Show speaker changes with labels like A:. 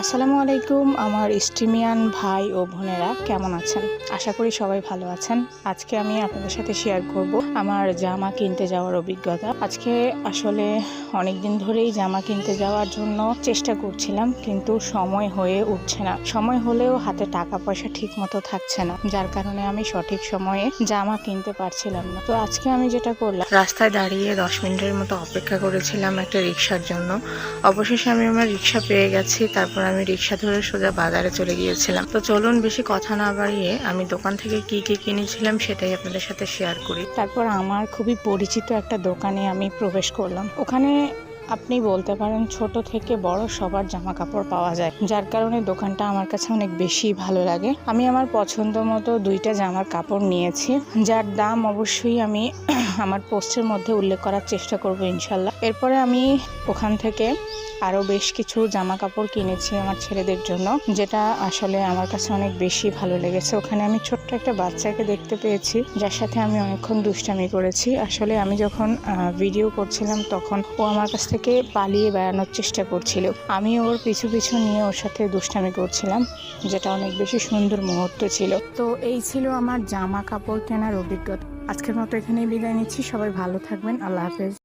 A: আসসালামু আলাইকুম আমার স্ট্রিমিয়ান ভাই ও বোনেরা, কেমন আছেন? আশা করি সবাই ভালো আছেন। আজকে আমি আপনাদের সাথে শেয়ার করব আমার জামা কিনতে যাওয়ার অভিজ্ঞতা। আজকে আসলে অনেক দিন ধরেই জামা কিনতে যাওয়ার জন্য চেষ্টা করছিলাম, কিন্তু সময় হয়ে উঠছে না। সময় হলেও হাতে টাকা পয়সা ঠিক মতো থাকছে না, যার কারণে আমি সঠিক সময়ে জামা কিনতে পারছিলাম না। তো আজকে আমি যেটা করলাম, রাস্তায় দাঁড়িয়ে 10 মিনিটের মতো অপেক্ষা করেছিলাম একটা রিক্সার জন্য। অবশেষে আমি আমার রিক্সা পেয়ে গেছি। তারপর আমি রিক্সা ধরে সোজা বাজারে চলে গিয়েছিলাম। তো চলুন বেশি কথা না বাড়িয়ে আমি দোকান থেকে কি কি কিনেছিলাম সেটাই আপনাদের সাথে শেয়ার করি। তারপর আমার খুবই পরিচিত একটা দোকানে আমি প্রবেশ করলাম। ওখানে আপনি বলতে পারেন ছোট থেকে বড় সবার জামা কাপড় পাওয়া যায়, যার কারণে দোকানটা আমার কাছে অনেক বেশি ভালো লাগে। আমি আমার পছন্দ মতো 2টা জামার কাপড় নিয়েছি, যার দাম অবশ্যই আমি আমার পোস্টের মধ্যে উল্লেখ করার চেষ্টা করব ইনশাল্লাহ। এরপরে আমি ওখান থেকে আরও বেশ কিছু জামা কাপড় কিনেছি আমার ছেলেদের জন্য, যেটা আসলে আমার কাছে অনেক বেশি ভালো লেগেছে। ওখানে আমি ছোট্ট একটা বাচ্চাকে দেখতে পেয়েছি, যার সাথে আমি অনেকক্ষণ দুষ্টামি করেছি। আসলে আমি যখন ভিডিও করছিলাম তখন ও আমার কাছ থেকে পালিয়ে বেড়ানোর চেষ্টা করছিল। আমি ওর পিছু পিছু নিয়ে ওর সাথে দুষ্টামি করছিলাম, যেটা অনেক বেশি সুন্দর মুহূর্ত ছিল। তো এই ছিল আমার জামা কাপড় কেনার অভিজ্ঞতা। আজকের মতো এখানেই বিদায় নিচ্ছি। সবাই ভালো থাকবেন। আল্লাহ হাফেজ।